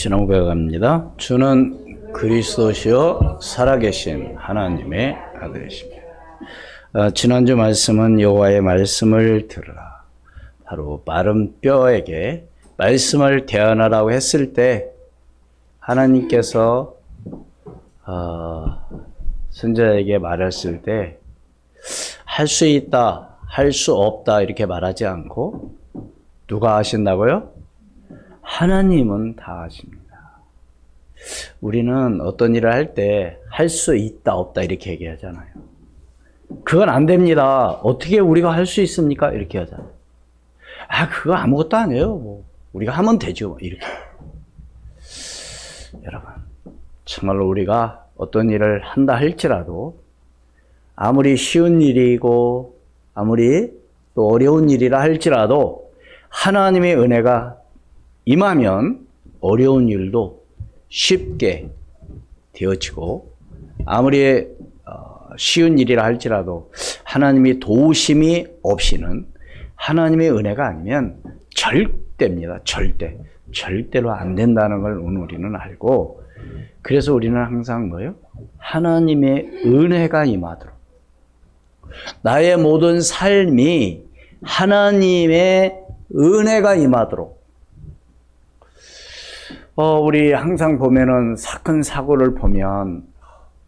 신앙고백 합니다. 주는 그리스도시요 살아계신 하나님의 아들이십니다. 지난주 말씀은 여호와의 말씀을 들으라. 바로 마른 뼈에게 말씀을 대언하라고 했을 때 하나님께서 선지자에게 말했을 때 할 수 있다, 할 수 없다 이렇게 말하지 않고 누가 하신다고요? 하나님은 다 하십니다. 우리는 어떤 일을 할 때 할 수 있다 없다 이렇게 얘기하잖아요. 그건 안 됩니다. 어떻게 우리가 할 수 있습니까? 이렇게 하잖아요. 그거 아무것도 아니에요. 뭐 우리가 하면 되죠. 이렇게. 여러분, 정말로 우리가 어떤 일을 한다 할지라도 아무리 쉬운 일이고 아무리 또 어려운 일이라 할지라도 하나님의 은혜가 임하면 어려운 일도 쉽게 되어지고 아무리 쉬운 일이라 할지라도 하나님이 도우심이 없이는 하나님의 은혜가 아니면 절대입니다. 절대로 안 된다는 걸 오늘 우리는 알고, 그래서 우리는 항상 뭐예요? 하나님의 은혜가 임하도록, 나의 모든 삶이 하나님의 은혜가 임하도록. 우리 항상 보면은 사건 사고를 보면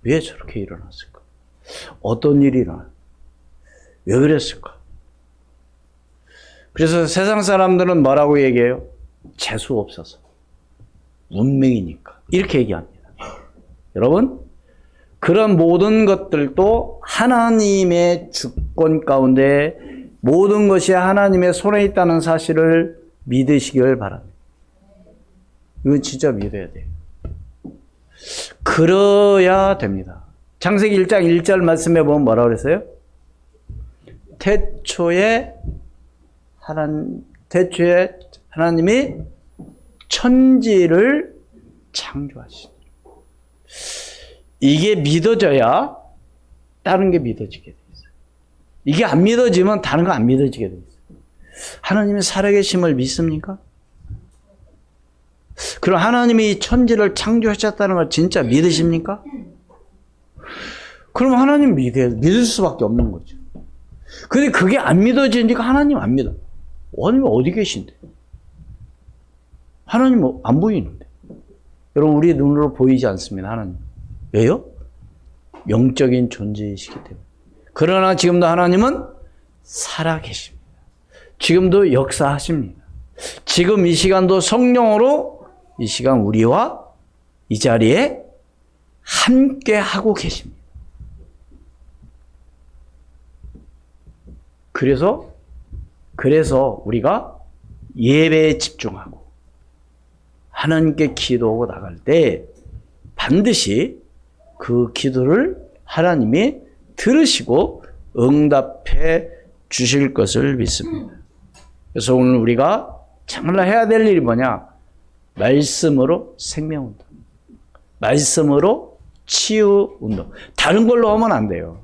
왜 저렇게 일어났을까? 어떤 일이 일어나? 왜 그랬을까? 그래서 세상 사람들은 뭐라고 얘기해요? 재수 없어서, 운명이니까 이렇게 얘기합니다. 여러분, 그런 모든 것들도 하나님의 주권 가운데 모든 것이 하나님의 손에 있다는 사실을 믿으시길 바랍니다. 이건 진짜 믿어야 돼요. 그래야 됩니다. 창세기 1장 1절 말씀에 보면 뭐라고 그랬어요? 태초에 하나님이 천지를 창조하시니. 이게 믿어져야 다른 게 믿어지게 돼 있어요. 이게 안 믿어지면 다른 거 안 믿어지게 돼 있어요. 하나님의 살아계심을 믿습니까? 그럼 하나님이 천지를 창조하셨다는 걸 진짜 믿으십니까? 그럼 하나님 믿을 수밖에 없는 거죠. 근데 그게 안 믿어지니까 하나님 안 믿어. 하나님 어디 계신데? 하나님 안 보이는데. 여러분, 우리 눈으로 보이지 않습니다, 하나님. 왜요? 영적인 존재이시기 때문에. 그러나 지금도 하나님은 살아계십니다. 지금도 역사하십니다. 지금 이 시간도 성령으로 이 시간 우리와 이 자리에 함께 하고 계십니다. 그래서 우리가 예배에 집중하고 하나님께 기도하고 나갈 때 반드시 그 기도를 하나님이 들으시고 응답해 주실 것을 믿습니다. 그래서 오늘 우리가 정말 해야 될 일이 뭐냐? 말씀으로 생명운동, 말씀으로 치유운동. 다른 걸로 하면 안 돼요.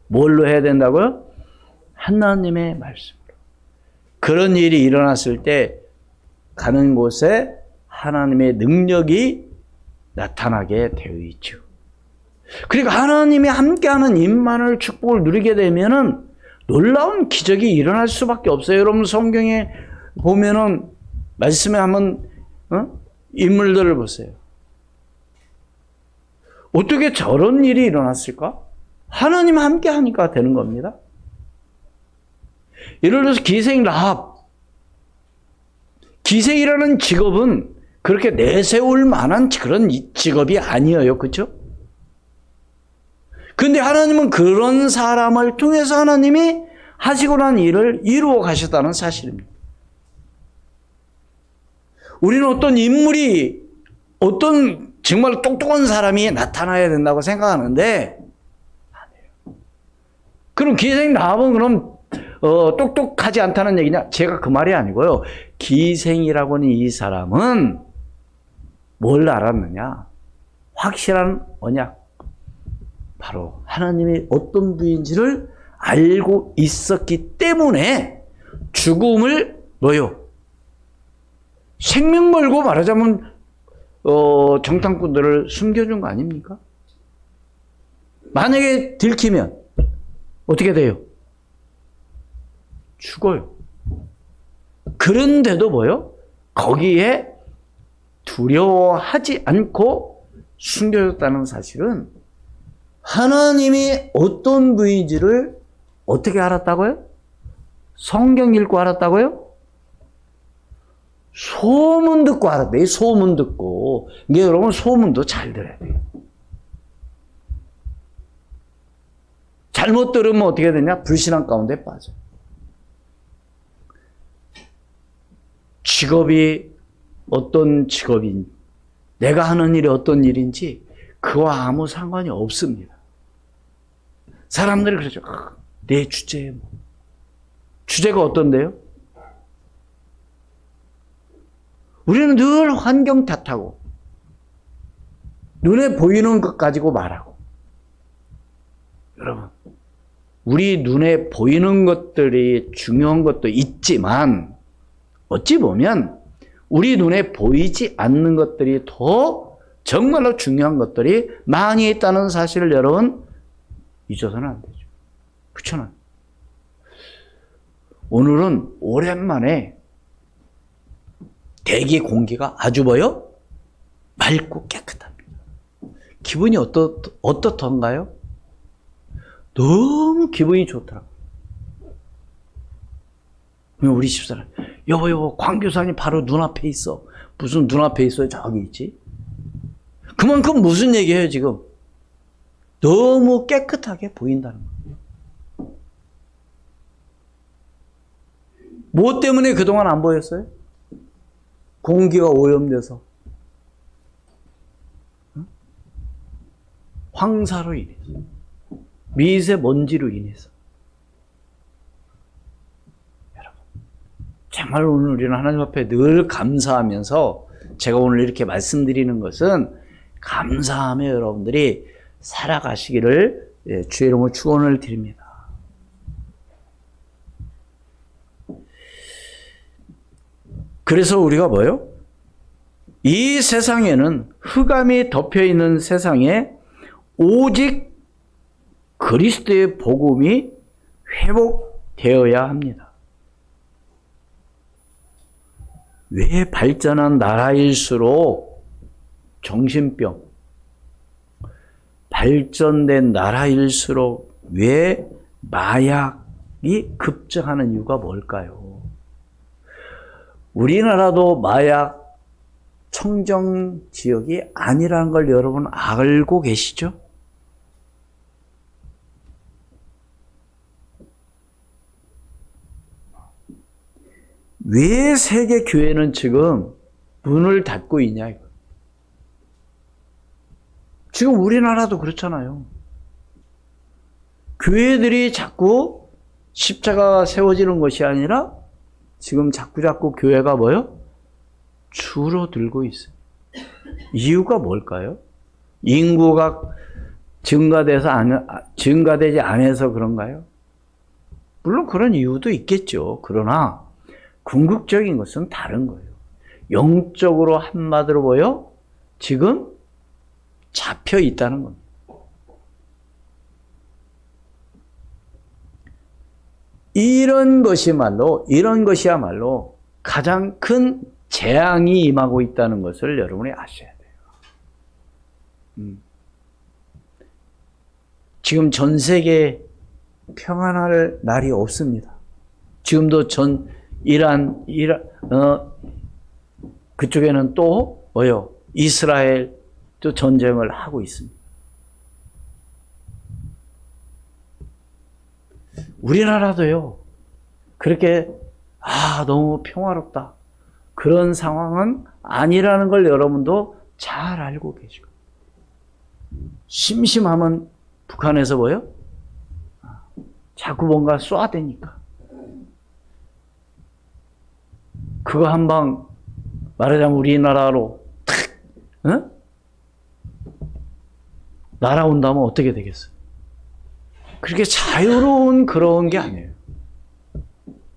뭘로 해야 된다고요? 하나님의 말씀으로. 그런 일이 일어났을 때 가는 곳에 하나님의 능력이 나타나게 되어 있죠. 그러니까 하나님이 함께하는 임만을 축복을 누리게 되면은 놀라운 기적이 일어날 수밖에 없어요. 여러분, 성경에 보면은 말씀에 한번 인물들을 보세요. 어떻게 저런 일이 일어났을까? 하나님 함께 하니까 되는 겁니다. 예를 들어서 기생 라합. 기생이라는 직업은 그렇게 내세울 만한 그런 직업이 아니에요. 그렇죠? 근데 하나님은 그런 사람을 통해서 하나님이 하시고 난 일을 이루어 가셨다는 사실입니다. 우리는 어떤 인물이, 어떤 정말 똑똑한 사람이 나타나야 된다고 생각하는데 아니에요. 그럼 기생 라합은 그럼 똑똑하지 않다는 얘기냐? 제가 그 말이 아니고요. 기생이라고 하는 이 사람은 뭘 알았느냐? 확실한 언약. 바로 하나님이 어떤 분인지를 알고 있었기 때문에 죽음을 생명 걸고 말하자면 정탐꾼들을 숨겨준 거 아닙니까? 만약에 들키면 어떻게 돼요? 죽어요. 그런데도 뭐요? 거기에 두려워하지 않고 숨겨졌다는 사실은 하나님이 어떤 분인지를 어떻게 알았다고요? 성경 읽고 알았다고요? 소문 듣고 알았대. 소문 듣고. 이게 여러분 소문도 잘 들어야 돼요. 잘못 들으면 어떻게 되냐? 불신앙 가운데 빠져. 직업이 어떤 직업인, 내가 하는 일이 어떤 일인지 그와 아무 상관이 없습니다. 사람들이 그러죠. 내 주제에 뭐. 주제가 어떤데요? 우리는 늘 환경 탓하고 눈에 보이는 것 가지고 말하고. 여러분, 우리 눈에 보이는 것들이 중요한 것도 있지만 어찌 보면 우리 눈에 보이지 않는 것들이 더 정말로 중요한 것들이 많이 있다는 사실을 여러분 잊어서는 안 되죠. 그렇잖아요. 오늘은 오랜만에 대기 공기가 아주 뭐요? 맑고 깨끗합니다. 기분이 어떻던가요? 너무 기분이 좋더라고요. 우리 집사람, 여보, 광교산이 바로 눈앞에 있어. 무슨 눈앞에 있어요? 저기 있지. 그만큼 무슨 얘기예요, 지금? 너무 깨끗하게 보인다는 거예요. 뭐 때문에 그동안 안 보였어요? 공기가 오염돼서. 황사로 인해서. 미세먼지로 인해서. 여러분, 정말 오늘 우리는 하나님 앞에 늘 감사하면서 제가 오늘 이렇게 말씀드리는 것은 감사하며 여러분들이 살아가시기를 주의 이름으로 축원을 드립니다. 그래서 우리가 뭐요? 이 세상에는 흑암이 덮여있는 세상에 오직 그리스도의 복음이 회복되어야 합니다. 왜 발전한 나라일수록 정신병, 발전된 나라일수록 왜 마약이 급증하는 이유가 뭘까요? 우리나라도 마약 청정 지역이 아니라는 걸 여러분 알고 계시죠? 왜 세계 교회는 지금 문을 닫고 있냐 이거. 지금 우리나라도 그렇잖아요. 교회들이 자꾸 십자가가 세워지는 것이 아니라 지금 자꾸 교회가 뭐요? 줄어들고 있어요. 이유가 뭘까요? 인구가 증가되지 않아서 그런가요? 물론 그런 이유도 있겠죠. 그러나 궁극적인 것은 다른 거예요. 영적으로 한마디로 뭐요? 지금 잡혀 있다는 겁니다. 이런 것이야말로 가장 큰 재앙이 임하고 있다는 것을 여러분이 아셔야 돼요. 지금 전 세계에 평안할 날이 없습니다. 지금도 이란 그쪽에는 또 뭐요? 이스라엘 또 전쟁을 하고 있습니다. 우리나라도요. 그렇게 너무 평화롭다. 그런 상황은 아니라는 걸 여러분도 잘 알고 계시고. 심심하면 북한에서 뭐요? 자꾸 뭔가 쏴대니까. 그거 한 방 말하자면 우리나라로 탁 날아온다면 어떻게 되겠어요? 그렇게 자유로운 그런 게 아니에요.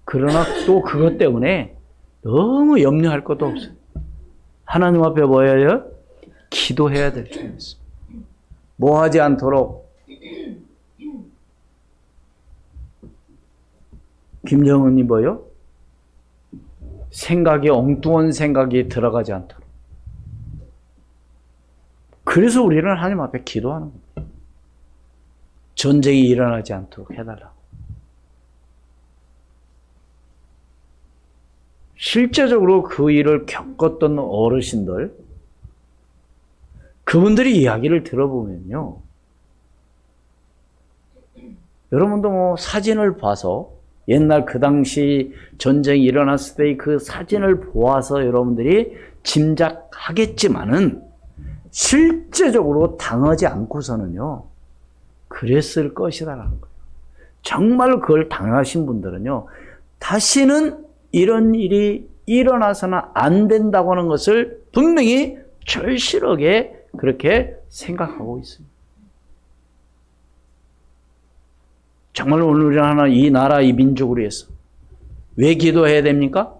그러나 또 그것 때문에 너무 염려할 것도 없어요. 하나님 앞에 뭐예요? 기도해야 될 줄이 있습니다. 뭐 하지 않도록 김정은이 뭐요? 생각이 엉뚱한 생각이 들어가지 않도록. 그래서 우리는 하나님 앞에 기도하는 겁니다. 전쟁이 일어나지 않도록 해달라고. 실제적으로 그 일을 겪었던 어르신들, 그분들이 이야기를 들어보면요, 여러분도 뭐 사진을 봐서 옛날 그 당시 전쟁이 일어났을 때 그 사진을 보아서 여러분들이 짐작하겠지만은 실제적으로 당하지 않고서는요, 그랬을 것이라는 거예요. 정말 그걸 당하신 분들은요, 다시는 이런 일이 일어나서는 안 된다고 하는 것을 분명히 절실하게 그렇게 생각하고 있습니다. 정말 오늘 우리는 이 나라, 이 민족을 위해서 왜 기도해야 됩니까?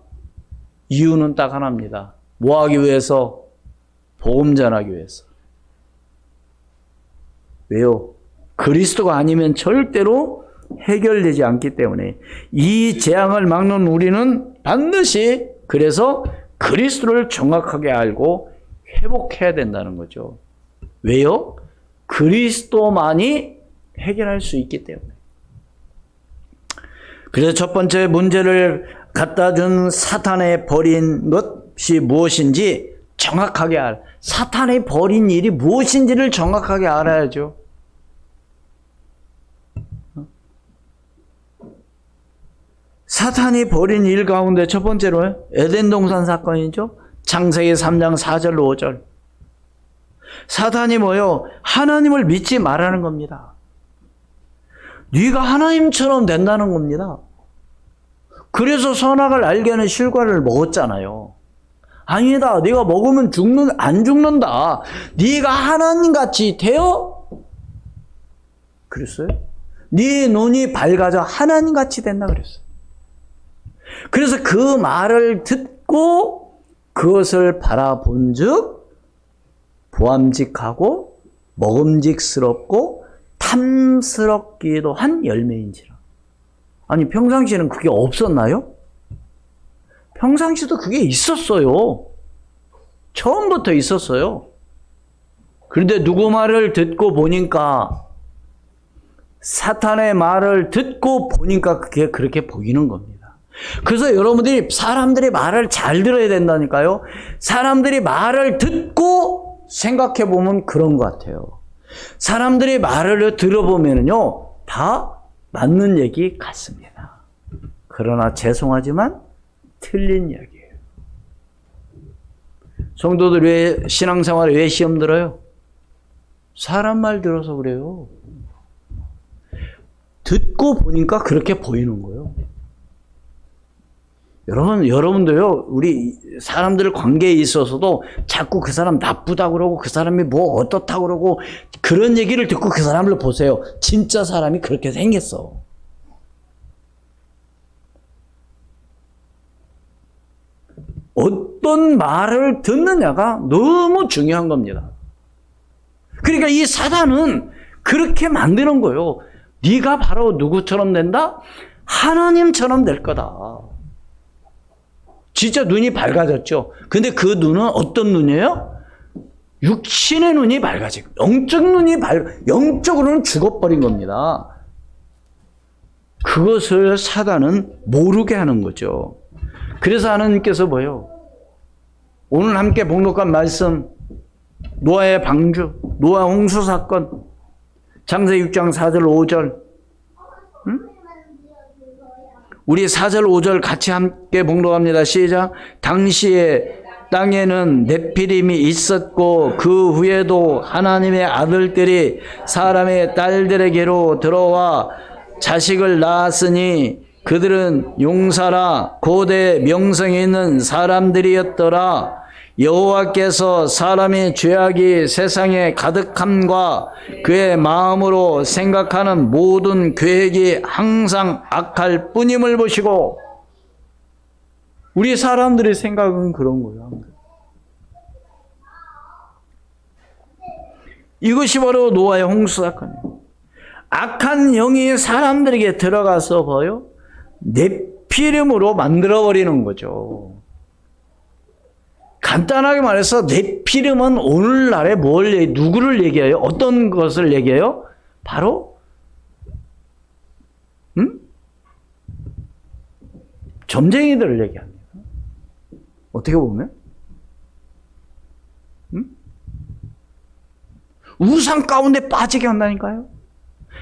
이유는 딱 하나입니다. 뭐 하기 위해서? 복음 전하기 위해서. 왜요? 그리스도가 아니면 절대로 해결되지 않기 때문에 이 재앙을 막는 우리는 반드시 그래서 그리스도를 정확하게 알고 회복해야 된다는 거죠. 왜요? 그리스도만이 해결할 수 있기 때문에. 그래서 첫 번째 문제를 갖다 준 사탄의 벌인 것이 무엇인지 정확하게 사탄의 벌인 일이 무엇인지를 정확하게 알아야죠. 사탄이 벌인 일 가운데 첫 번째로 에덴 동산 사건이죠. 창세기 3장 4절로 5절. 사탄이 뭐요? 하나님을 믿지 말라는 겁니다. 네가 하나님처럼 된다는 겁니다. 그래서 선악을 알게 하는 실과를 먹었잖아요. 아니다. 네가 먹으면 안 죽는다. 네가 하나님같이 되어? 그랬어요? 네 눈이 밝아져 하나님같이 된다 그랬어요. 그래서 그 말을 듣고 그것을 바라본 즉 보암직하고 먹음직스럽고 탐스럽기도 한 열매인지라. 아니 평상시에는 그게 없었나요? 평상시도 그게 있었어요. 처음부터 있었어요. 그런데 누구 말을 듣고 보니까 사탄의 말을 듣고 보니까 그게 그렇게 보이는 겁니다. 그래서 여러분들이 사람들이 말을 잘 들어야 된다니까요. 사람들이 말을 듣고 생각해 보면 그런 것 같아요. 사람들이 말을 들어보면요 다 맞는 얘기 같습니다. 그러나 죄송하지만 틀린 이야기예요. 성도들 왜 신앙생활에 왜 시험 들어요? 사람 말 들어서 그래요. 듣고 보니까 그렇게 보이는 거예요. 여러분도요, 우리 사람들 관계에 있어서도 자꾸 그 사람 나쁘다 그러고 그 사람이 뭐 어떻다 그러고 그런 얘기를 듣고 그 사람을 보세요. 진짜 사람이 그렇게 생겼어. 어떤 말을 듣느냐가 너무 중요한 겁니다. 그러니까 이 사단은 그렇게 만드는 거예요. 네가 바로 누구처럼 된다? 하나님처럼 될 거다. 진짜 눈이 밝아졌죠. 근데 그 눈은 어떤 눈이에요? 육신의 눈이 밝아지고 영적 눈이 영적으로는 죽어버린 겁니다. 그것을 사단은 모르게 하는 거죠. 그래서 하나님께서 뭐예요? 오늘 함께 봉독한 말씀, 노아의 방주, 노아 홍수 사건, 창세기 6장 4절 5절, 응? 우리 4절 5절 같이 함께 봉독합니다. 시작. 당시에 땅에는 네피림이 있었고 그 후에도 하나님의 아들들이 사람의 딸들에게로 들어와 자식을 낳았으니 그들은 용사라 고대 명성이 있는 사람들이었더라. 여호와께서 사람의 죄악이 세상에 가득함과 그의 마음으로 생각하는 모든 계획이 항상 악할 뿐임을 보시고. 우리 사람들의 생각은 그런 거예요. 이것이 바로 노아의 홍수 사건이에요. 악한 영이 사람들에게 들어가서 뭐요? 네피림으로 만들어버리는 거죠. 간단하게 말해서 네피림은 오늘날에 누구를 얘기해요? 어떤 것을 얘기해요? 바로 점쟁이들을 얘기합니다. 어떻게 보면 우상 가운데 빠지게 한다니까요.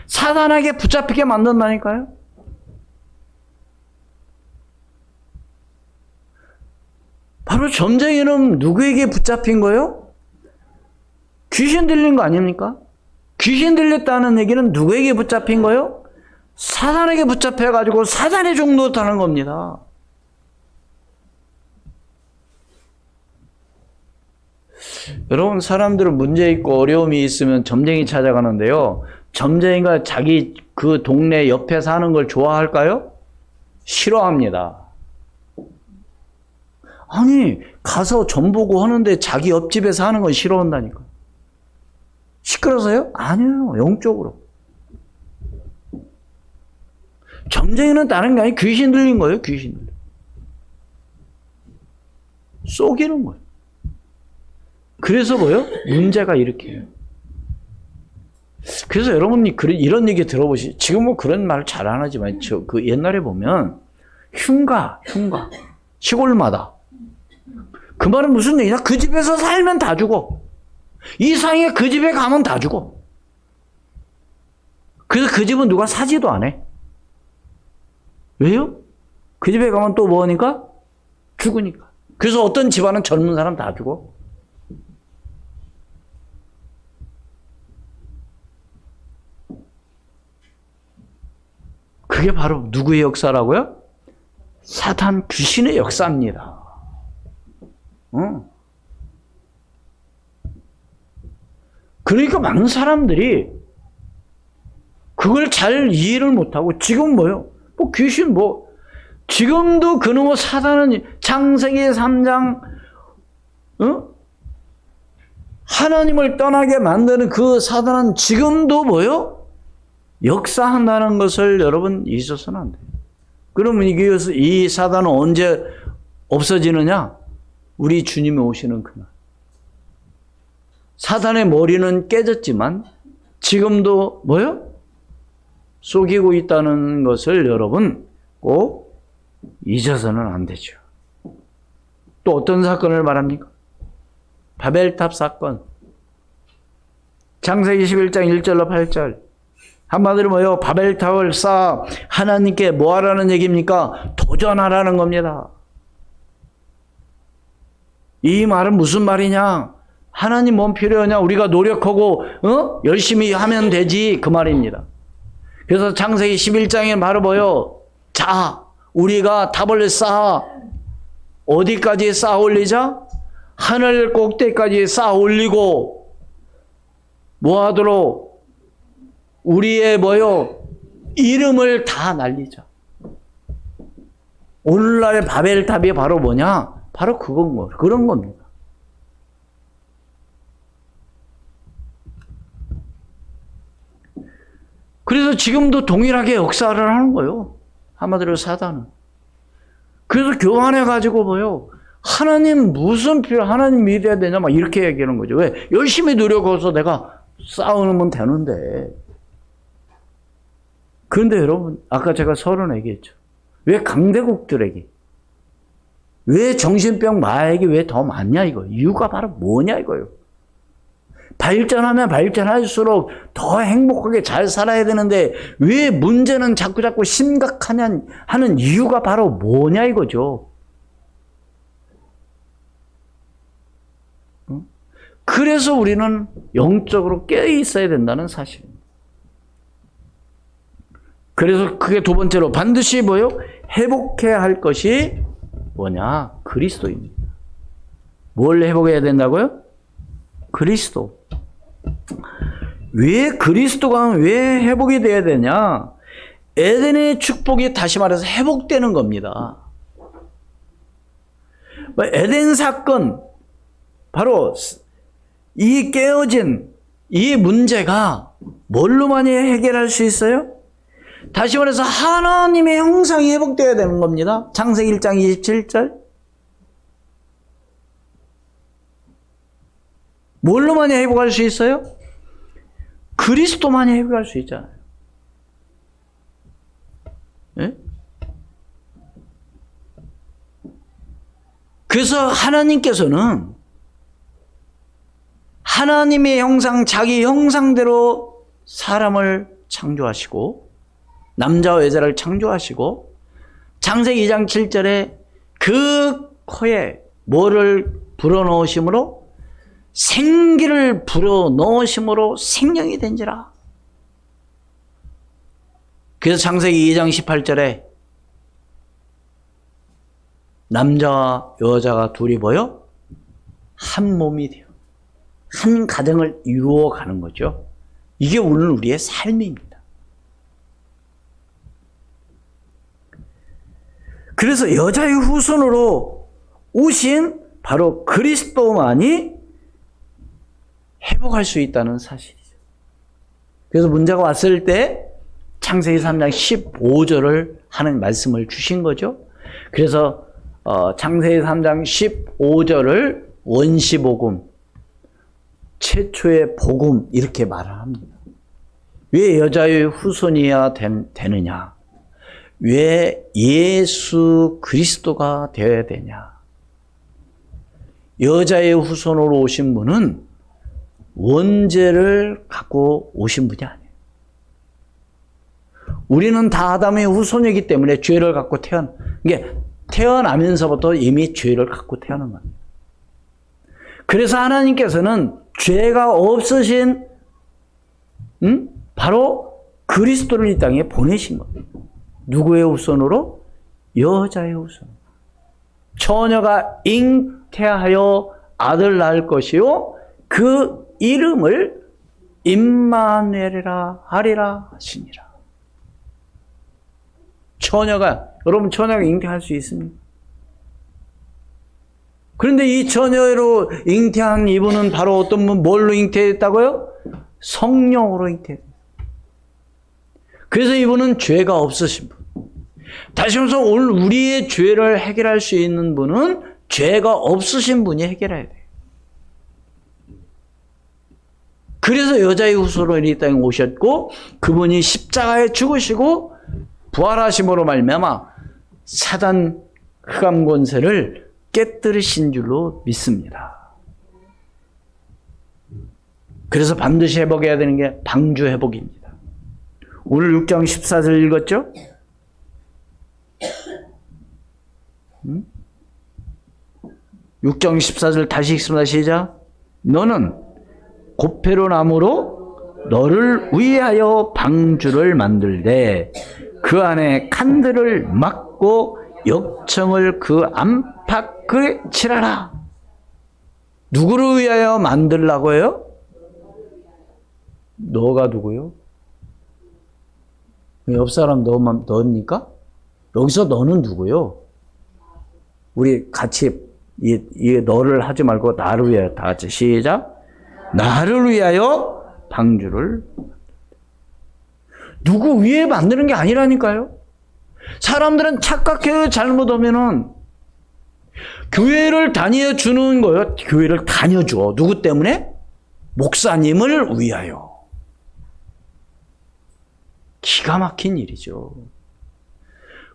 사단에게 붙잡히게 만든다니까요. 바로 점쟁이는 누구에게 붙잡힌 거예요? 귀신 들린 거 아닙니까? 귀신 들렸다는 얘기는 누구에게 붙잡힌 거예요? 사단에게 붙잡혀가지고 사단의 종로 타는 겁니다. 여러분, 사람들은 문제 있고 어려움이 있으면 점쟁이 찾아가는데요. 점쟁이가 자기 그 동네 옆에 사는 걸 좋아할까요? 싫어합니다. 아니, 가서 점 보고 하는데 자기 옆집에 사는 건 싫어한다니까. 시끄러서요? 아니에요. 영적으로. 점쟁이는 다른 게 아니고 귀신 들린 거예요. 귀신 들린. 속이는 거예요. 그래서 뭐요? 문제가 이렇게 해요. 그래서 여러분이 이런 얘기 들어보시. 지금 뭐 그런 말 잘 안 하지만 그 옛날에 보면 흉가 시골마다 그 말은 무슨 얘기냐? 그 집에서 살면 다 죽어. 이상해. 그 집에 가면 다 죽어. 그래서 그 집은 누가 사지도 안 해. 왜요? 그 집에 가면 또 뭐하니까? 죽으니까. 그래서 어떤 집안은 젊은 사람 다 죽어. 그게 바로 누구의 역사라고요? 사탄 귀신의 역사입니다. 그러니까 많은 사람들이 그걸 잘 이해를 못하고 지금 뭐요? 뭐 귀신 지금도 그놈의 사단은 창세기 3장 하나님을 떠나게 만드는 그 사단은 지금도 뭐요? 역사한다는 것을 여러분 잊어서는 안 돼요. 그러면 이 사단은 언제 없어지느냐? 우리 주님이 오시는 그날. 사단의 머리는 깨졌지만 지금도 뭐요? 속이고 있다는 것을 여러분 꼭 잊어서는 안 되죠. 또 어떤 사건을 말합니까? 바벨탑 사건. 창세기 11장 1절로 8절. 한마디로 뭐요? 바벨탑을 쌓아 하나님께 뭐 하라는 얘기입니까? 도전하라는 겁니다. 이 말은 무슨 말이냐? 하나님 뭔 필요하냐? 우리가 노력하고 열심히 하면 되지, 그 말입니다. 그래서 창세기 11장에 바로 뭐요? 자, 우리가 탑을 쌓아 어디까지 쌓아 올리자? 하늘 꼭대기까지 쌓아 올리고 뭐 하도록? 우리의 뭐요? 이름을 다 날리자. 오늘날의 바벨탑이 바로 뭐냐? 바로 그런 겁니다. 그래서 지금도 동일하게 역사를 하는 거예요. 한마디로 사단은. 그래서 교환해가지고 뭐요? 하나님 하나님 믿어야 되냐? 막 이렇게 얘기하는 거죠. 왜? 열심히 노력해서 내가 싸우면 되는데. 그런데 여러분, 아까 제가 서론 얘기했죠. 왜 강대국들에게, 왜 정신병 마약이 왜 더 많냐 이거. 이유가 바로 뭐냐 이거요. 발전하면 발전할수록 더 행복하게 잘 살아야 되는데 왜 문제는 자꾸 심각하냐 하는 이유가 바로 뭐냐 이거죠. 그래서 우리는 영적으로 깨어 있어야 된다는 사실입니다. 그래서 그게 두 번째로 반드시 뭐요? 회복해야 할 것이 뭐냐? 그리스도입니다. 뭘 회복해야 된다고요? 그리스도. 왜 그리스도가 왜 회복이 돼야 되냐? 에덴의 축복이 다시 말해서 회복되는 겁니다. 에덴 사건, 바로 이 깨어진 이 문제가 뭘로만이 해결할 수 있어요? 다시 말해서 하나님의 형상이 회복되어야 되는 겁니다. 창세기 1장 27절. 뭘로만이 회복할 수 있어요? 그리스도만이 회복할 수 있잖아요. 네? 그래서 하나님께서는 하나님의 형상, 자기 형상대로 사람을 창조하시고 남자와 여자를 창조하시고 창세기 2장 7절에 그 코에 뭐를 불어넣으심으로 생기를 불어넣으심으로 생명이 된지라. 그래서 창세기 2장 18절에 남자와 여자가 둘이 뭐요? 한 몸이 돼요. 한 가정을 이루어가는 거죠. 이게 오늘 우리의 삶입니다. 그래서 여자의 후손으로 오신 바로 그리스도만이 회복할 수 있다는 사실이죠. 그래서 문제가 왔을 때 창세기 3장 15절을 하는 말씀을 주신 거죠. 그래서 창세기 3장 15절을 원시복음, 최초의 복음 이렇게 말을 합니다. 왜 여자의 후손이어야 되느냐? 왜 예수 그리스도가 되어야 되냐? 여자의 후손으로 오신 분은 원죄를 갖고 오신 분이 아니에요. 우리는 다 아담의 후손이기 때문에 죄를 갖고 이게 태어나면서부터 이미 죄를 갖고 태어난 겁니다. 그래서 하나님께서는 죄가 없으신 바로 그리스도를 이 땅에 보내신 겁니다. 누구의 후손으로? 여자의 후손. 처녀가 잉태하여 아들 낳을 것이요 그 이름을 임마누엘이라 하리라 하시니라. 여러분 처녀가 잉태할 수 있습니까? 그런데 이 처녀로 잉태한 이분은 바로 어떤 분, 뭘로 잉태했다고요? 성령으로 잉태했어요. 그래서 이분은 죄가 없으신 분. 다시 말해서 오늘 우리의 죄를 해결할 수 있는 분은 죄가 없으신 분이 해결해야 돼요. 그래서 여자의 후손으로 이 땅에 오셨고 그분이 십자가에 죽으시고 부활하심으로 말미암아 사단 흑암 권세를 깨뜨리신 줄로 믿습니다. 그래서 반드시 회복해야 되는 게 방주 회복입니다. 오늘 6장 14절 읽었죠? 6장 14절 다시 읽습니다. 시작. 너는 고페로 나무로 너를 위하여 방주를 만들되 그 안에 칸들을 막고 역청을 그 안팎에 칠하라. 누구를 위하여 만들라고 해요? 너가 누구요? 옆 사람 너입니까? 여기서 너는 누구요? 우리 같이 이 너를 하지 말고 나를 위하여 다 같이 시작. 나를 위하여 방주를. 누구 위에 만드는 게 아니라니까요. 사람들은 착각해요. 잘못하면은 교회를 다녀주는 거예요. 교회를 다녀줘. 누구 때문에? 목사님을 위하여. 기가 막힌 일이죠.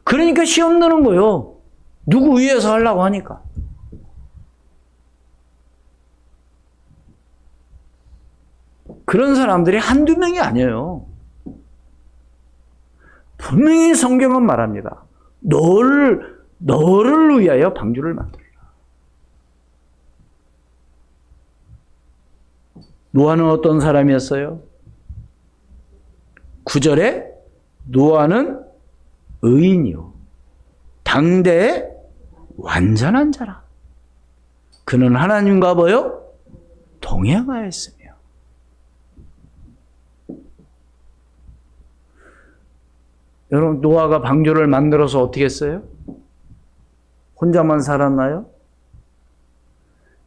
그러니까 시험 드는 거예요. 누구 위해서 하려고 하니까. 그런 사람들이 한두 명이 아니에요. 분명히 성경은 말합니다. 너를 위하여 방주를 만들라. 노아는 어떤 사람이었어요? 9절에 노아는 의인이요 당대의 완전한 자라. 그는 하나님과 뭐요? 동행하였으며. 여러분 노아가 방주를 만들어서 어떻게 했어요? 혼자만 살았나요?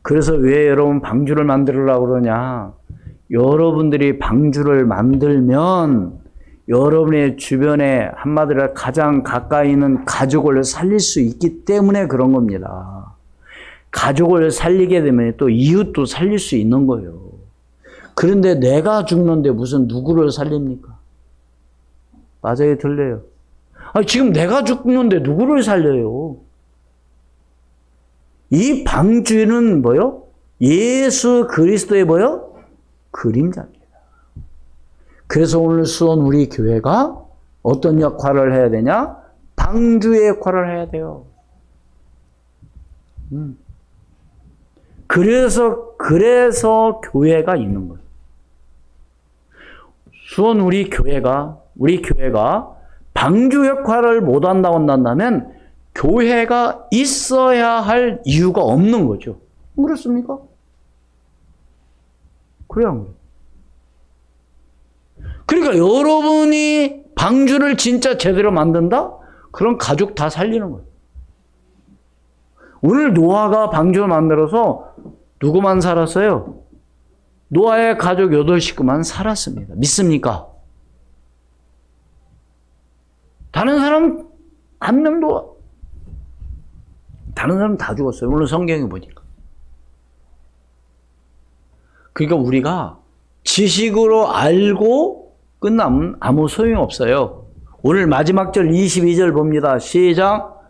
그래서 왜 여러분 방주를 만들으려고 그러냐? 여러분들이 방주를 만들면 여러분의 주변에 한마디로 가장 가까이 있는 가족을 살릴 수 있기 때문에 그런 겁니다. 가족을 살리게 되면 또 이웃도 살릴 수 있는 거예요. 그런데 내가 죽는데 무슨 누구를 살립니까? 맞아요, 들려요? 아니, 지금 내가 죽는데 누구를 살려요? 이 방주는 뭐요? 예수 그리스도의 뭐요? 그림자입니다. 그래서 오늘 수원 우리 교회가 어떤 역할을 해야 되냐? 방주의 역할을 해야 돼요. 그래서 교회가 있는 거예요. 수원 우리 교회가 방주 역할을 못 한다면 교회가 있어야 할 이유가 없는 거죠. 그렇습니까? 그래요, 안 그래요? 그러니까 여러분이 방주를 진짜 제대로 만든다? 그럼 가족 다 살리는 거예요. 오늘 노아가 방주를 만들어서 누구만 살았어요? 노아의 가족 8식구만 살았습니다. 믿습니까? 다른 사람 한 명도, 다른 사람 다 죽었어요. 오늘 성경에 보니까. 그러니까 우리가 지식으로 알고 끝나면 아무 소용이 없어요. 오늘 마지막 절 22절 봅니다. 시작.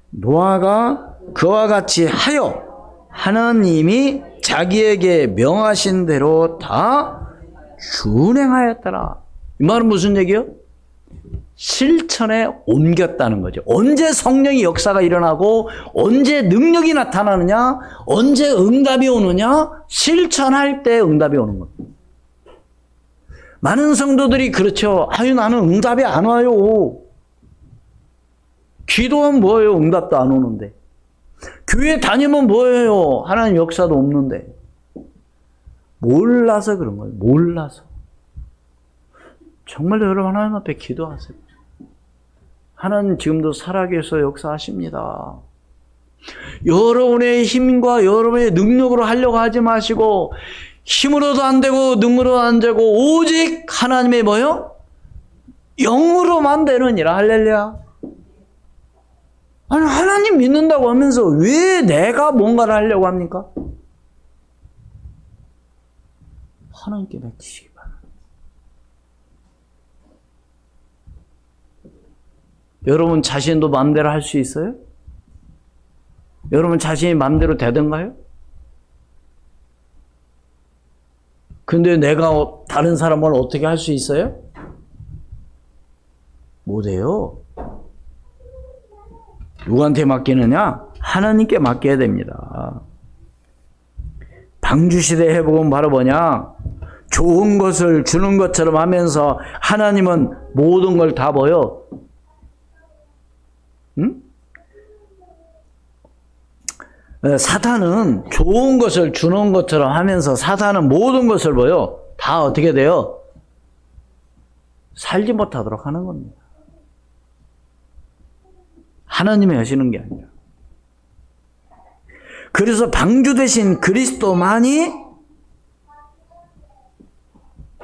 노아가 그와 같이 하여 하나님이 자기에게 명하신 대로 다 준행하였더라. 이 말은 무슨 얘기예요? 실천에 옮겼다는 거죠. 언제 성령의 역사가 일어나고 언제 능력이 나타나느냐, 언제 응답이 오느냐, 실천할 때 응답이 오는 겁니다. 많은 성도들이 그렇죠. 아유, 나는 응답이 안 와요. 기도하면 뭐예요? 응답도 안 오는데. 교회 다니면 뭐예요? 하나님 역사도 없는데. 몰라서 그런 거예요. 몰라서. 정말 여러분 하나님 앞에 기도하세요. 하나님 지금도 살아계셔 역사하십니다. 여러분의 힘과 여러분의 능력으로 하려고 하지 마시고 힘으로도 안 되고 능으로도 안 되고 오직 하나님의 뭐요? 영으로만 되느니라. 할렐루야. 아니, 하나님 믿는다고 하면서 왜 내가 뭔가를 하려고 합니까? 하나님께 맡기시기 바랍니다. 여러분 자신도 마음대로 할 수 있어요? 여러분 자신이 마음대로 되던가요? 근데 내가 다른 사람을 어떻게 할 수 있어요? 못해요. 누구한테 맡기느냐? 하나님께 맡겨야 됩니다. 방주시대 회복은 바로 뭐냐? 좋은 것을 주는 것처럼 하면서 하나님은 모든 걸 다 뭐요? 사탄은 좋은 것을 주는 것처럼 하면서 사탄은 모든 것을 뭐요? 다 어떻게 돼요? 살지 못하도록 하는 겁니다. 하나님이 하시는 게 아니라. 그래서 방주 대신 그리스도만이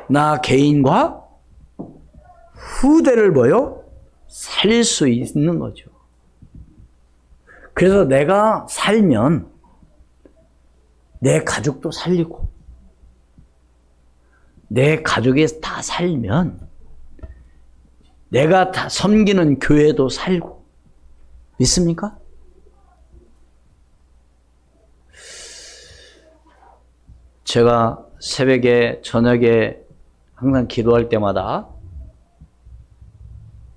나 개인과 후대를 뭐요? 살릴 수 있는 거죠. 그래서 내가 살면 내 가족도 살리고 내 가족이 다 살면 내가 다 섬기는 교회도 살고 믿습니까? 제가 새벽에 저녁에 항상 기도할 때마다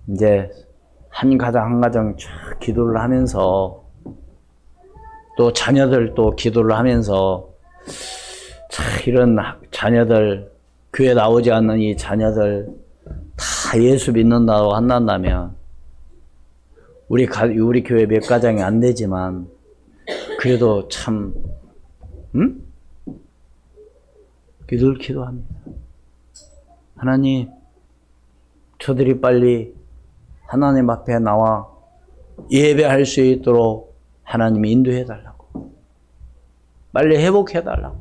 이제 한 가정 쫙 기도를 하면서 또 자녀들 또 기도를 하면서 참 이런 자녀들 교회 나오지 않는 이 자녀들 다 예수 믿는다고 한다면 우리 교회 몇 가정이 안 되지만 그래도 참 늘 기도합니다. 하나님, 저들이 빨리 하나님 앞에 나와 예배할 수 있도록 하나님이 인도해 달라고. 빨리 회복해 달라고.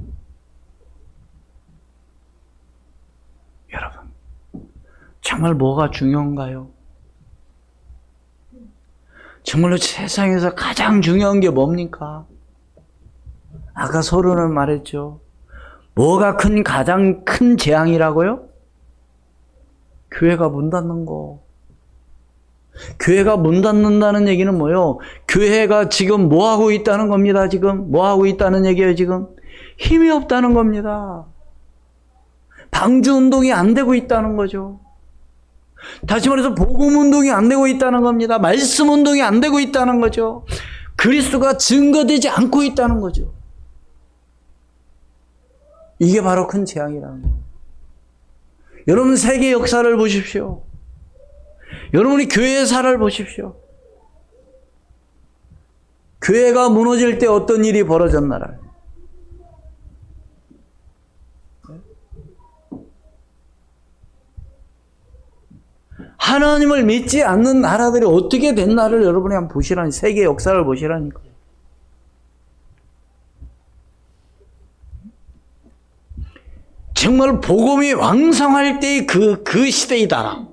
정말 뭐가 중요한가요? 정말로 세상에서 가장 중요한 게 뭡니까? 아까 서론은 말했죠. 뭐가 가장 큰 재앙이라고요? 교회가 문 닫는 거. 교회가 문 닫는다는 얘기는 뭐예요? 교회가 지금 뭐 하고 있다는 겁니다. 지금 뭐 하고 있다는 얘기예요. 지금 힘이 없다는 겁니다. 방주 운동이 안 되고 있다는 거죠. 다시 말해서 복음 운동이 안 되고 있다는 겁니다. 말씀 운동이 안 되고 있다는 거죠. 그리스도가 증거되지 않고 있다는 거죠. 이게 바로 큰 재앙이라는 거예요. 여러분 세계 역사를 보십시오. 여러분이 교회의 사를 보십시오. 교회가 무너질 때 어떤 일이 벌어졌나를. 하나님을 믿지 않는 나라들이 어떻게 됐나를 여러분이 한번 보시라니, 세계 역사를 보시라니까. 정말 복음이 왕성할 때의 그 시대이다.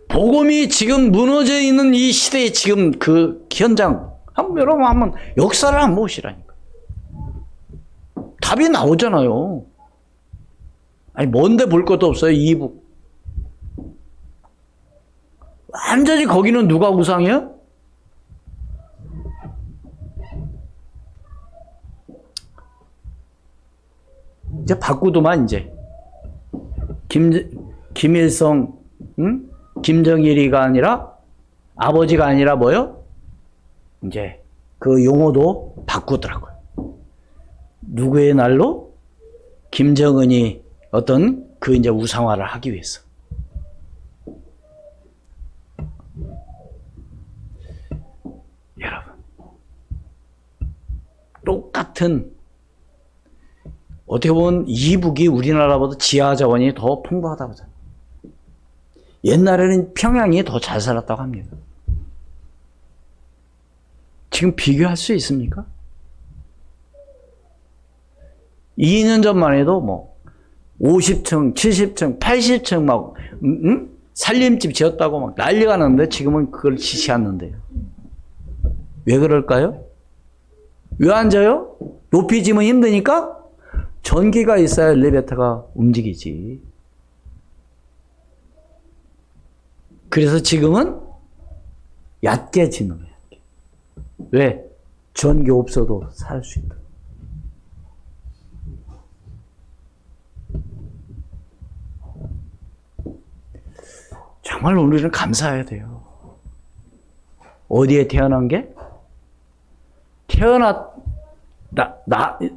복음이 지금 무너져 있는 이 시대의 지금 그 현장, 여러분 한번 역사를 한번 보시라니까. 답이 나오잖아요. 아니, 뭔데 볼 것도 없어요, 이북. 완전히 거기는 누가 우상이에요? 이제 바꾸더만, 이제. 김일성, 응? 김정일이가 아니라, 아버지가 아니라 뭐요? 이제, 그 용어도 바꾸더라고요. 누구의 날로? 김정은이 어떤 그 이제 우상화를 하기 위해서. 여러분, 똑같은, 어떻게 보면 이북이 우리나라보다 지하 자원이 더 풍부하다고 하잖아요. 옛날에는 평양이 더 잘 살았다고 합니다. 지금 비교할 수 있습니까? 2년 전만 해도 뭐 50층, 70층, 80층 막 살림집 지었다고 막 난리가 났는데 지금은 그걸 지시 않는데요. 왜 그럴까요? 왜 앉아요? 높이 지면 힘드니까? 전기가 있어야 엘리베이터가 움직이지. 그래서 지금은 얕게 짓는 거예요. 왜? 전기 없어도 살 수 있다. 정말 우리는 감사해야 돼요. 어디에 태어난 게?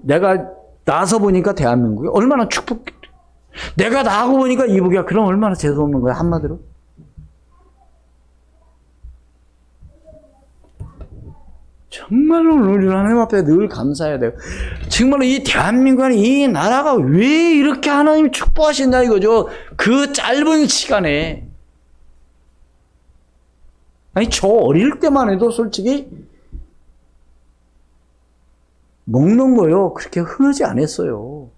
내가 나서 보니까 대한민국이 얼마나 축복해. 내가 나하고 보니까 이북이야. 그럼 얼마나 재수없는 거야, 한마디로. 정말로 우리는 하나님 앞에 늘 감사해야 돼요. 정말로 이 대한민국, 이 나라가 왜 이렇게 하나님이 축복하신다 이거죠. 그 짧은 시간에. 아니, 저 어릴 때만 해도 솔직히 먹는 거요. 그렇게 흔하지 않았어요.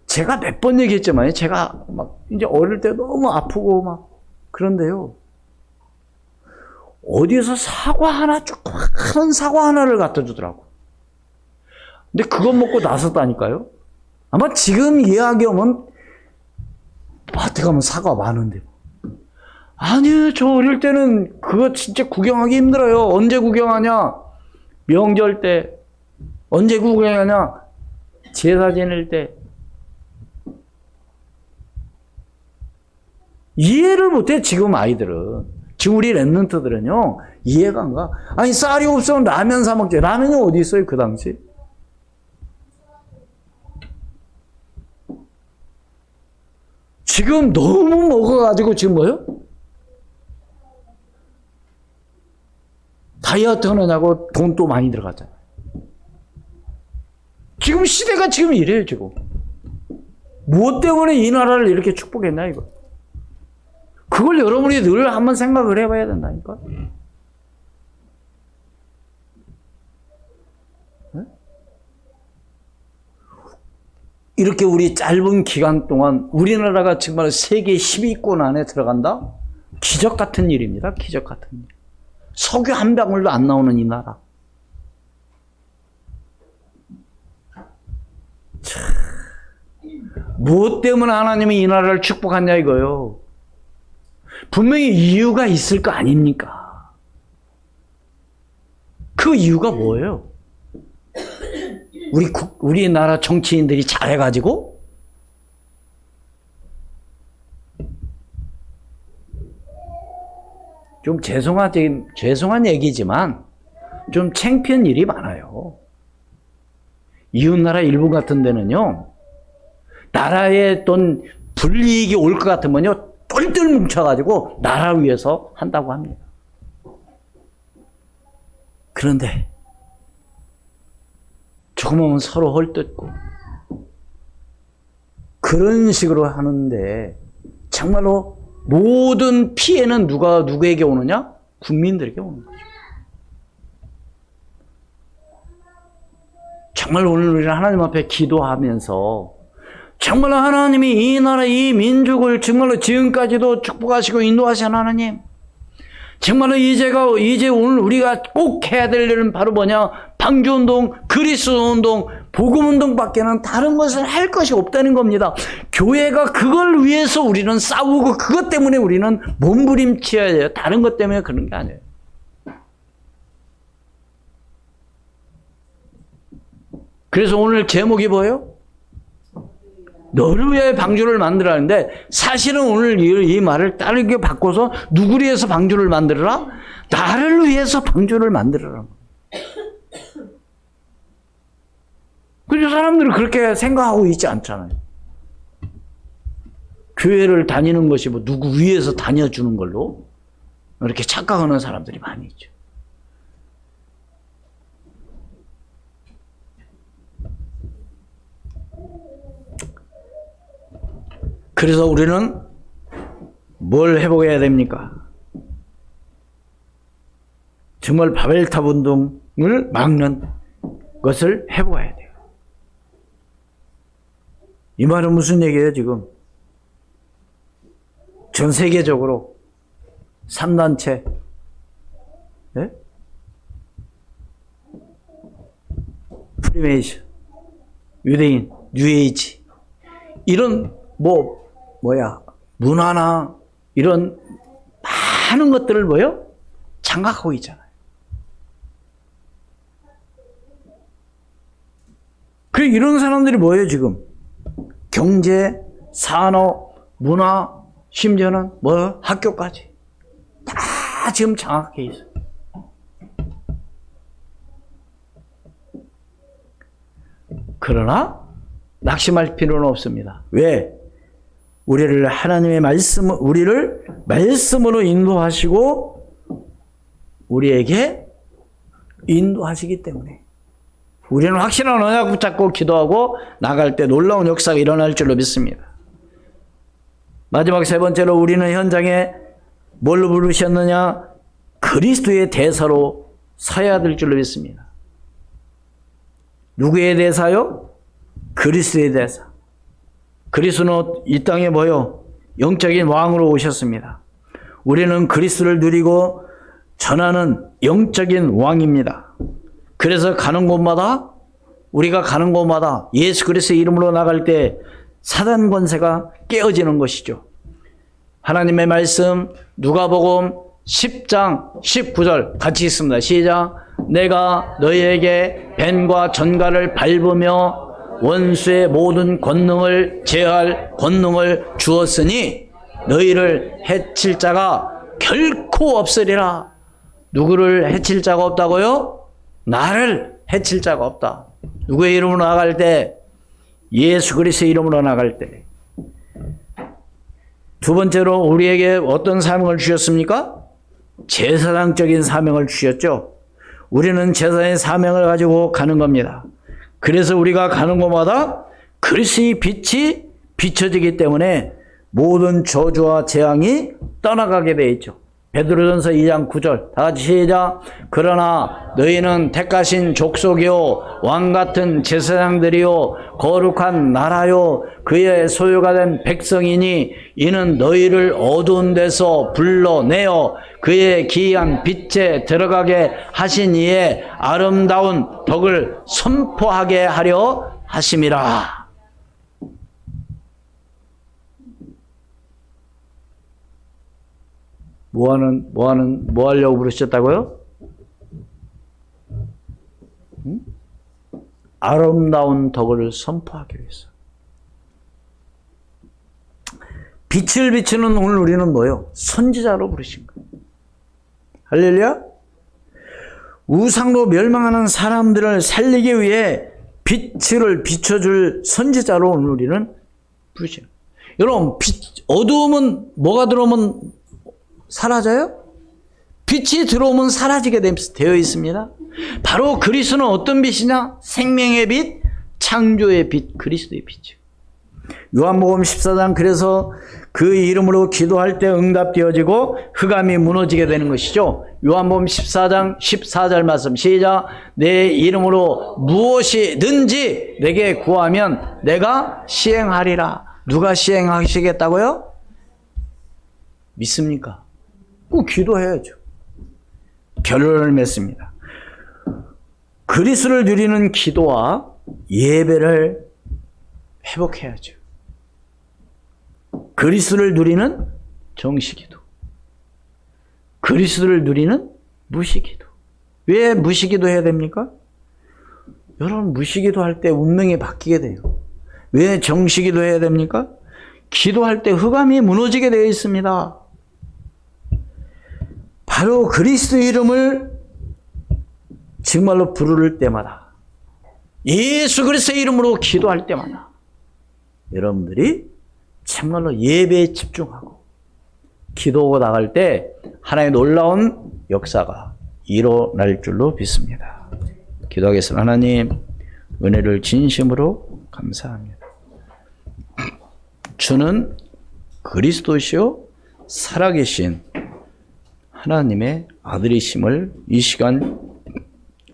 제가 몇 번 얘기했지만, 제가 막 이제 어릴 때 너무 아프고 막 그런데요. 어디에서 사과 하나, 조그마한 사과 하나를 갖다 주더라고. 근데 그것 먹고 나섰다니까요. 아마 지금 이야기하면 마트 가면 사과 많은데. 아니요, 저 어릴 때는 그거 진짜 구경하기 힘들어요. 언제 구경하냐? 명절 때. 언제 구경하냐? 제사 지낼 때. 이해를 못해, 지금 아이들은. 지금 우리 랩런트들은요, 이해가 안 가. 아니, 쌀이 없으면 라면 사 먹지. 라면이 어디 있어요, 그 당시? 지금 너무 먹어가지고 지금 뭐요? 다이어트 하느냐고 돈 또 많이 들어갔잖아요. 지금 시대가 지금 이래요, 지금. 무엇 때문에 이 나라를 이렇게 축복했나, 이거? 그걸 여러분이 늘 한번 생각을 해봐야 된다니까. 네? 이렇게 우리 짧은 기간 동안 우리나라가 정말 세계 10위권 안에 들어간다? 기적 같은 일입니다. 기적 같은 일. 석유 한 방울도 안 나오는 이 나라. 참, 무엇 때문에 하나님이 이 나라를 축복하냐 이거요. 분명히 이유가 있을 거 아닙니까? 그 이유가 뭐예요? 우리나라 정치인들이 잘해가지고? 좀 죄송한 얘기지만 좀 창피한 일이 많아요. 이웃나라 일본 같은 데는요, 나라에 어떤 불이익이 올 것 같으면요, 똘똘 뭉쳐가지고 나라 위해서 한다고 합니다. 그런데 조금 오면 서로 헐뜯고 그런 식으로 하는데 정말로 모든 피해는 누구에게 오느냐? 국민들에게 오는 거죠. 정말 오늘 우리는 하나님 앞에 기도하면서 정말 하나님이 이 나라, 이 민족을 정말로 지금까지도 축복하시고 인도하신 하나님, 정말로 이제 오늘 우리가 꼭 해야 될 일은 바로 뭐냐? 방주운동, 그리스도운동, 복음운동밖에는 다른 것을 할 것이 없다는 겁니다. 교회가 그걸 위해서 우리는 싸우고 그것 때문에 우리는 몸부림쳐야 돼요. 다른 것 때문에 그런 게 아니에요. 그래서 오늘 제목이 뭐예요? 너를 위해 방주를 만들라는데, 사실은 오늘 이 말을 다르게 바꿔서 누구를 위해서 방주를 만들어라? 나를 위해서 방주를 만들어라. 그래서 사람들은 그렇게 생각하고 있지 않잖아요. 교회를 다니는 것이 뭐 누구 위해서 다녀주는 걸로 이렇게 착각하는 사람들이 많이 있죠. 그래서 우리는 뭘 회복해야 됩니까? 정말 바벨탑 운동을 막는 것을 회복해야 돼요. 이 말은 무슨 얘기예요, 지금? 전 세계적으로 3단체, 네? 프리메이션, 유대인, 뉴에이지, 이런 문화나 이런 많은 것들을 장악하고 있잖아요. 이런 사람들이 뭐예요, 지금? 경제, 산업, 문화, 심지어는 학교까지. 다 지금 장악해 있어요. 그러나, 낙심할 필요는 없습니다. 왜? 우리를 말씀으로 인도하시고 우리에게 인도하시기 때문에 우리는 확실한 언약 붙잡고 기도하고 나갈 때 놀라운 역사가 일어날 줄로 믿습니다. 마지막 세 번째로 우리는 현장에 뭘로 부르셨느냐? 그리스도의 대사로 서야 될 줄로 믿습니다. 누구의 대사요? 그리스도의 대사. 그리스도는 이 땅에 영적인 왕으로 오셨습니다. 우리는 그리스도를 누리고 전하는 영적인 왕입니다. 그래서 우리가 가는 곳마다 예수 그리스도의 이름으로 나갈 때 사단 권세가 깨어지는 것이죠. 하나님의 말씀 누가복음 10장 19절 같이 읽습니다. 시작. 내가 너희에게 뱀과 전갈을 밟으며 원수의 모든 권능을 제할 권능을 주었으니 너희를 해칠 자가 결코 없으리라. 누구를 해칠 자가 없다고요? 나를 해칠 자가 없다. 누구의 이름으로 나갈 때? 예수 그리스도의 이름으로 나갈 때. 두 번째로 우리에게 어떤 사명을 주셨습니까? 제사장적인 사명을 주셨죠. 우리는 제사장의 사명을 가지고 가는 겁니다. 그래서 우리가 가는 곳마다 그리스도의 빛이 비춰지기 때문에 모든 저주와 재앙이 떠나가게 되어 있죠. 베드로전서 2장 9절 다 같이 시작. 그러나 너희는 택하신 족속이요 왕같은 제사장들이요 거룩한 나라요 그의 소유가 된 백성이니 이는 너희를 어두운 데서 불러내어 그의 기이한 빛에 들어가게 하신 이의 아름다운 덕을 선포하게 하려 하심이라. 뭐 하려고 부르셨다고요? 응? 아름다운 덕을 선포하기 위해서. 빛을 비추는 오늘 우리는 뭐예요? 선지자로 부르신 거예요. 할렐루야? 우상로 멸망하는 사람들을 살리기 위해 빛을 비춰줄 선지자로 오늘 우리는 부르시는 거예요. 여러분, 어두움은 뭐가 들어오면 사라져요? 빛이 들어오면 사라지게 되어 있습니다. 바로 그리스도는 어떤 빛이냐? 생명의 빛, 창조의 빛, 그리스도의 빛이에요. 요한복음 14장 그래서 그 이름으로 기도할 때 응답되어지고 흑암이 무너지게 되는 것이죠. 요한복음 14장 14절 말씀 시작. 내 이름으로 무엇이든지 내게 구하면 내가 시행하리라. 누가 시행하시겠다고요? 믿습니까? 꼭 기도해야죠. 결론을 맺습니다. 그리스도를 누리는 기도와 예배를 회복해야죠. 그리스도를 누리는 정시기도, 그리스도를 누리는 무시기도. 왜 무시기도 해야 됩니까? 여러분, 무시기도 할 때 운명이 바뀌게 돼요. 왜 정시기도 해야 됩니까? 기도할 때 흑암이 무너지게 되어 있습니다. 바로 그리스도 이름을 정말로 부를 때마다, 예수 그리스도의 이름으로 기도할 때마다 여러분들이 참말로 예배에 집중하고 기도하고 나갈 때 하나님의 놀라운 역사가 일어날 줄로 믿습니다. 기도하겠습니다. 하나님, 은혜를 진심으로 감사합니다. 주는 그리스도시요 살아계신 하나님의 아들이심을 이 시간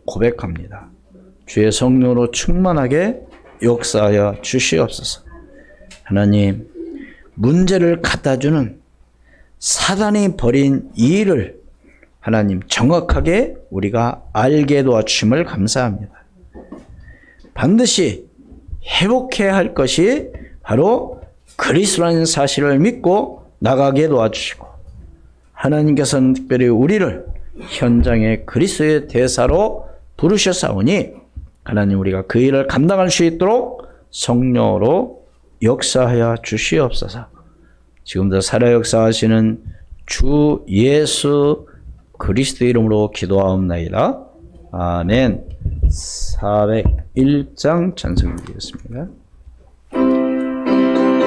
고백합니다. 주의 성령으로 충만하게 역사하여 주시옵소서. 하나님, 문제를 갖다주는 사단이 벌인 이 일을 하나님 정확하게 우리가 알게 도와주심을 감사합니다. 반드시 회복해야 할 것이 바로 그리스도라는 사실을 믿고 나가게 도와주시고, 하나님께서는 특별히 우리를 현장의 그리스도의 대사로 부르셨사오니 하나님, 우리가 그 일을 감당할 수 있도록 성령으로 역사하여 주시옵소서. 지금도 살아 역사하시는 주 예수 그리스도 이름으로 기도하옵나이다. 아멘. 401장 찬송을 드리겠습니다.